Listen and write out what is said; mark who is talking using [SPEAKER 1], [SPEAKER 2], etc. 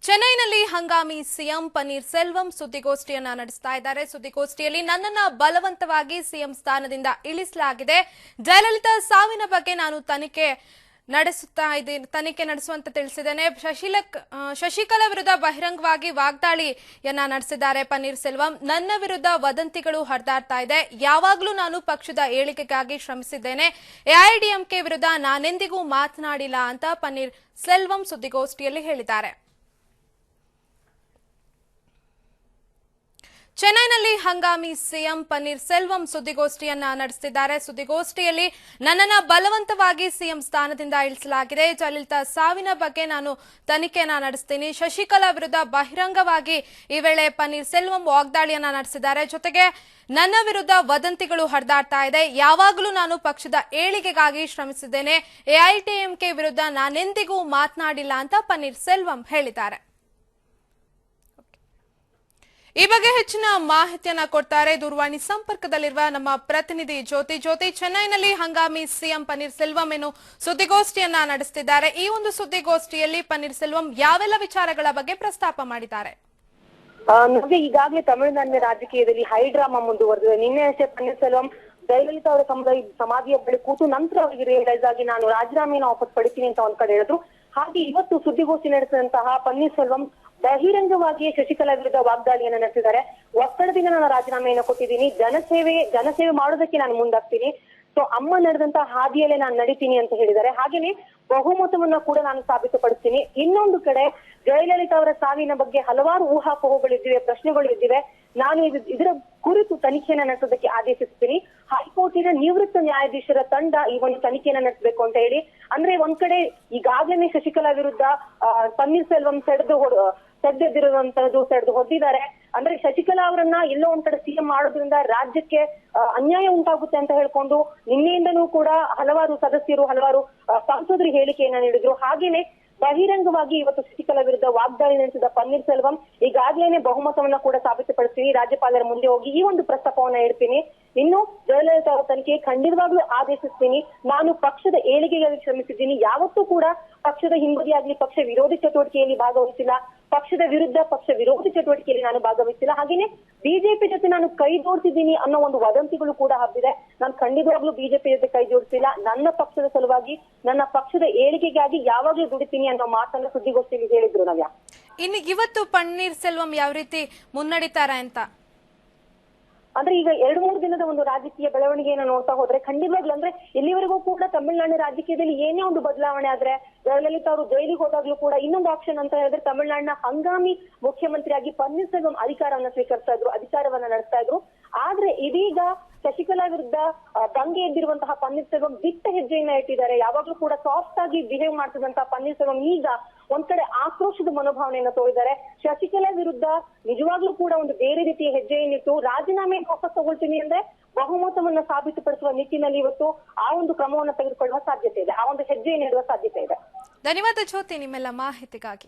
[SPEAKER 1] ಚೆನ್ನೈನಲ್ಲಿ ಹಂಗಾಮಿ ಸಿಎಂ ಪನ್ನೀರ್ ಸೆಲ್ವಂ ಸುದ್ದಿಗೋಷ್ಠಿಯನ್ನ ನಡೆಸ್ತಾ ಇದ್ದಾರೆ. ಸುದ್ದಿಗೋಷ್ಠಿಯಲ್ಲಿ ನನ್ನನ್ನ ಬಲವಂತವಾಗಿ ಸಿಎಂ ಸ್ಥಾನದಿಂದ ಇಳಿಸಲಾಗಿದೆ. ಜಯಲಲಿತಾ ಸಾವಿನ ಬಗ್ಗೆ ನಾನು ತನಿಖೆ ನಡೆಸುವಂತ ತಿಳಿಸಿದ್ದೇನೆ. ಶಶಿಕಲಾ ವಿರುದ್ಧ ಬಹಿರಂಗವಾಗಿ ವಾಗ್ದಾಳಿಯನ್ನ ನಡೆಸಿದ್ದಾರೆ ಪನ್ನೀರ್ ಸೆಲ್ವಂ. ನನ್ನ ವಿರುದ್ಧ ವದಂತಿಗಳು ಹರಿದಾಡ್ತಾ ಇದೆ. ಯಾವಾಗಲೂ ನಾನು ಪಕ್ಷದ ಏಳಿಗೆಗಾಗಿ ಶ್ರಮಿಸಿದ್ದೇನೆ. ಎಐಎಡಿಎಂಕೆ ವಿರುದ್ಧ ನಾನೆಂದಿಗೂ ಮಾತನಾಡಿಲ್ಲ ಅಂತ ಪನ್ನೀರ್ ಸೆಲ್ವಂ ಸುದ್ದಿಗೋಷ್ಠಿಯಲ್ಲಿ ಹೇಳಿದ್ದಾರೆ. ಚೆನ್ನೈನಲ್ಲಿ ಹಂಗಾಮಿ ಸಿಎಂ ಪನ್ನೀರ್ ಸೆಲ್ವಂ ಸುದ್ದಿಗೋಷ್ಠಿಯನ್ನ ನಡೆಸಿದ್ದಾರೆ. ಸುದ್ದಿಗೋಷ್ಠಿಯಲ್ಲಿ ನನ್ನನ್ನ ಬಲವಂತವಾಗಿ ಸಿಎಂ ಸ್ಥಾನದಿಂದ ಇಳಿಸಲಾಗಿದೆ. ಜಯಲಲಿತಾ ಸಾವಿನ ಬಗ್ಗೆ ನಾನು ತನಿಖೆಯನ್ನ ನಡೆಸ್ತೀನಿ. ಶಶಿಕಲಾ ವಿರುದ್ಧ ಬಹಿರಂಗವಾಗಿ ಈ ವೇಳೆ ಪನ್ನೀರ್ ಸೆಲ್ವಂ ವಾಗ್ದಾಳಿಯನ್ನ ನಡೆಸಿದ್ದಾರೆ. ಜೊತೆಗೆ ನನ್ನ ವಿರುದ್ಧ ವದಂತಿಗಳು ಹರಿದಾಡ್ತಾ ಇದೆ. ಯಾವಾಗಲೂ ನಾನು ಪಕ್ಷದ ಏಳಿಗೆಗಾಗಿ ಶ್ರಮಿಸಿದ್ದೇನೆ. ಎಐಎಡಿಎಂಕೆ ವಿರುದ್ಧ ನಾನೆಂದಿಗೂ ಮಾತನಾಡಿಲ್ಲ ಅಂತ ಪನ್ನೀರ್ ಸೆಲ್ವಂ ಹೇಳಿದ್ದಾರೆ. ಈ ಬಗ್ಗೆ ಹೆಚ್ಚಿನ ಮಾಹಿತಿಯನ್ನ ಕೊಡ್ತಾರೆ ದೂರವಾಣಿ ಸಂಪರ್ಕದಲ್ಲಿರುವ ನಮ್ಮ ಪ್ರತಿನಿಧಿ ಜ್ಯೋತಿ. ಚೆನ್ನೈನಲ್ಲಿ ಹಂಗಾಮಿ ಸಿಎಂ ಪನ್ನೀರ್ ಸೆಲ್ವಂ ಏನು ಸುದ್ದಿಗೋಷ್ಠಿಯನ್ನ ನಡೆಸುತ್ತಿದ್ದಾರೆ. ಈ ಒಂದು ಸುದ್ದಿಗೋಷ್ಠಿಯಲ್ಲಿ ಪನ್ನೀರ್ ಸೆಲ್ವಂ ಯಾವೆಲ್ಲ ವಿಚಾರಗಳ ಬಗ್ಗೆ ಪ್ರಸ್ತಾಪ ಮಾಡಿದ್ದಾರೆ?
[SPEAKER 2] ನಮಗೆ ಈಗಾಗಲೇ ತಮಿಳುನಾಡಿನ ರಾಜಕೀಯದಲ್ಲಿ ಹೈ ಡ್ರಾಮಾ ಮುಂದುವರೆದಿದೆ. ನಿನ್ನೆ ಅಷ್ಟೇ ಪನ್ನೀರ್ ಸೆಲ್ವಂ ಜಯಲಲಿತಾ ಅವರ ಸಮಾಧಿಯ ಬಳಿ ಕೂತು ನಂತರ ಅವರಿಗೆ ರಿಯಲೈಸ್ ಆಗಿ ನಾನು ರಾಜೀನಾಮೆಯನ್ನು ವಾಪಸ್ ಪಡಿತೀನಿ ಅಂತ ಒಂದ್ ಕಡೆ ಹೇಳಿದ್ರು. ಹಾಗೆ ಇವತ್ತು ಸುದ್ದಿಗೋಷ್ಠಿ ನಡೆಸಿದಂತಹ ಪನ್ನೀರ್ ಸೆಲ್ವಂ ಬಹಿರಂಗವಾಗಿಯೇ ಶಶಿಕಲಾ ವಿರುದ್ಧ ವಾಗ್ದಾಳಿಯನ್ನ ನಡೆಸಿದ್ದಾರೆ. ಒತ್ತಡದಿಂದ ನಾನು ರಾಜೀನಾಮೆಯನ್ನು ಕೊಟ್ಟಿದ್ದೀನಿ. ಜನಸೇವೆ ಮಾಡೋದಕ್ಕೆ ನಾನು ಮುಂದಾಗ್ತೀನಿ. ಸೊ ಅಮ್ಮ ನಡೆದಂತಹ ಹಾದಿಯಲ್ಲೇ ನಾನು ನಡೀತೀನಿ ಅಂತ ಹೇಳಿದ್ದಾರೆ. ಹಾಗೇನೆ ಬಹುಮತವನ್ನ ಕೂಡ ನಾನು ಸಾಬೀತುಪಡಿಸ್ತೀನಿ. ಇನ್ನೊಂದು ಕಡೆ ಜಯಲಲಿತಾ ಅವರ ಸಾವಿನ ಬಗ್ಗೆ ಹಲವಾರು ಊಹಾಪೋಹಗಳಿದ್ದಿವೆ, ಪ್ರಶ್ನೆಗಳು ಇದ್ದಿವೆ. ನಾನು ಇದರ ಕುರಿತು ತನಿಖೆಯನ್ನ ನಡೆಸೋದಕ್ಕೆ ಆದೇಶಿಸ್ತೀನಿ. ಹೈಕೋರ್ಟಿನ ನಿವೃತ್ತ ನ್ಯಾಯಾಧೀಶರ ತಂಡ ಈ ಒಂದು ತನಿಖೆಯನ್ನ ನಡೆಸಬೇಕು ಅಂತ ಹೇಳಿ, ಅಂದ್ರೆ ಒಂದ್ ಕಡೆ ಈಗಾಗಲೇ ಶಶಿಕಲಾ ವಿರುದ್ಧ ಪನ್ನೀರ್ ಸೆಲ್ವಂ ಸೆಡೆದು ಹೊಡೆದಿದ್ದಾರೆ. ಅಂದ್ರೆ ಶಶಿಕಲಾ ಅವರನ್ನ ಎಲ್ಲೋ ಒಂದ್ ಕಡೆ ಸಿಎಂ ಮಾಡೋದ್ರಿಂದ ರಾಜ್ಯಕ್ಕೆ ಅನ್ಯಾಯ ಉಂಟಾಗುತ್ತೆ ಅಂತ ಹೇಳ್ಕೊಂಡು ನಿನ್ನೆಯಿಂದನೂ ಕೂಡ ಹಲವಾರು ಸದಸ್ಯರು, ಹಲವಾರು ಸಂಸದರು ಹೇಳಿಕೆಯನ್ನ ನೀಡಿದ್ರು. ಹಾಗೇನೆ ಬಹಿರಂಗವಾಗಿ ಇವತ್ತು ಶಶಿಕಲಾ ವಿರುದ್ಧ ವಾಗ್ದಾಳಿ ನಡೆಸಿದ ಪನ್ನೀರ್ ಸೆಲ್ವಂ ಈಗಾಗಲೇ ಬಹುಮತವನ್ನ ಕೂಡ ಸಾಬೀತುಪಡಿಸ್ತೀನಿ, ರಾಜ್ಯಪಾಲರ ಮುಂದೆ ಹೋಗಿ ಈ ಒಂದು ಪ್ರಸ್ತಾಪವನ್ನ ಇಡ್ತೀನಿ. ಇನ್ನು ಜಯಲಲಿತಾ ಅವರ ತನಿಖೆ ಖಂಡಿತವಾಗ್ಲೂ ಆದೇಶಿಸ್ತೀನಿ. ನಾನು ಪಕ್ಷದ ಏಳಿಗೆಗಾಗಿ ಶ್ರಮಿಸಿದ್ದೀನಿ. ಯಾವತ್ತೂ ಕೂಡ ಪಕ್ಷದ ಹಿಂಬದಿಯಾಗ್ಲಿ ಪಕ್ಷ ವಿರೋಧಿ ಚಟುವಟಿಕೆಯಲ್ಲಿ ಭಾಗವಹಿಸಿಲ್ಲ. ಪಕ್ಷದ ವಿರುದ್ಧ ಪಕ್ಷ ವಿರೋಧಿ ಚಟುವಟಿಕೆಯಲ್ಲಿ ನಾನು ಭಾಗವಹಿಸಿಲ್ಲ. ಹಾಗೇನೆ ಬಿಜೆಪಿ ಜೊತೆ ನಾನು ಕೈ ಜೋಡಿಸಿದ್ದೀನಿ ಅನ್ನೋ ಒಂದು ವದಂತಿಗಳು ಕೂಡ ಹಬ್ಬಿದೆ. ನಾನು ಖಂಡಿತವಾಗ್ಲೂ ಬಿಜೆಪಿ ಜೊತೆ ಕೈ ಜೋಡಿಸಿಲ್ಲ. ನನ್ನ ಪಕ್ಷದ ಸಲುವಾಗಿ, ನನ್ನ ಪಕ್ಷದ ಏಳಿಗೆಗಾಗಿ ಯಾವಾಗಲೂ ದುಡಿತೀನಿ ಅನ್ನೋ ಮಾತನ್ನ ಸುದ್ದಿಗೋಷ್ಠಿಯಲ್ಲಿ ಹೇಳಿದ್ರು. ನವ್ಯ,
[SPEAKER 1] ಇನ್ನು ಇವತ್ತು ಪನ್ನೀರ್ ಸೆಲ್ವಂ ಯಾವ ರೀತಿ ಮುನ್ನಡೀತಾರೆ ಅಂತ
[SPEAKER 2] ಅಂದ್ರೆ ಈಗ 2-3 ದಿನದ ಒಂದು ರಾಜಕೀಯ ಬೆಳವಣಿಗೆಯನ್ನ ನೋಡ್ತಾ ಹೋದ್ರೆ ಖಂಡಿತವಾಗ್ಲೂ ಅಂದ್ರೆ ಇಲ್ಲಿವರೆಗೂ ಕೂಡ ತಮಿಳುನಾಡಿನ ರಾಜಕೀಯದಲ್ಲಿ ಏನೇ ಒಂದು ಬದಲಾವಣೆ ಆದ್ರೆ ಜಯಲಲಿತಾ ಅವರು ಜೈಲಿಗೆ ಹೋದಾಗ್ಲೂ ಕೂಡ ಇನ್ನೊಂದು ಆಪ್ಷನ್ ಅಂತ ಹೇಳಿದ್ರೆ ತಮಿಳುನಾಡಿನ ಹಂಗಾಮಿ ಮುಖ್ಯಮಂತ್ರಿಯಾಗಿ ಪನ್ನೀರ್ ಸೆಲ್ವಂ ಅಧಿಕಾರವನ್ನ ನಡೆಸ್ತಾ ಇದ್ರು. ಆದ್ರೆ ಇದೀಗ ಶಶಿಕಲಾ ವಿರುದ್ಧ ದಂಗೆ ಎದ್ದಿರುವಂತಹ ಪನ್ನೀರ್ ಸೆಲ್ವಂ ದಿಟ್ಟ ಹೆಜ್ಜೆಯನ್ನ ಇಟ್ಟಿದ್ದಾರೆ. ಯಾವಾಗ್ಲೂ ಕೂಡ ಸಾಫ್ಟ್ ಆಗಿ ಬಿಹೇವ್ ಮಾಡ್ತಿದ್ದಂತಹ ಪನ್ನೀರ್ ಸೆಲ್ವಂ ಈಗ ಒಂದ್ ಕಡೆ ಆಕ್ರೋಶದ ಮನೋಭಾವನೆಯನ್ನ ತೋರಿದ್ದಾರೆ. ಶಶಿಕಲಾ ವಿರುದ್ಧ ನಿಜವಾಗ್ಲೂ ಕೂಡ ಒಂದು ಬೇರೆ ರೀತಿಯ ಹೆಜ್ಜೆಯನ್ನಿಟ್ಟು ರಾಜೀನಾಮೆ ವಾಪಸ್ ತಗೊಳ್ತೀನಿ ಅಂದ್ರೆ ಬಹುಮತವನ್ನ ಸಾಬೀತುಪಡಿಸುವ ನಿಟ್ಟಿನಲ್ಲಿ ಇವತ್ತು ಆ ಒಂದು ಕ್ರಮವನ್ನು ತೆಗೆದುಕೊಳ್ಳುವ ಸಾಧ್ಯತೆ ಇದೆ, ಆ ಒಂದು ಹೆಜ್ಜೆಯನ್ನು ಇಡುವ ಸಾಧ್ಯತೆ ಇದೆ.
[SPEAKER 1] ಧನ್ಯವಾದ ಜ್ಯೋತಿ ನಿಮ್ಮೆಲ್ಲ ಮಾಹಿತಿಗಾಗಿ.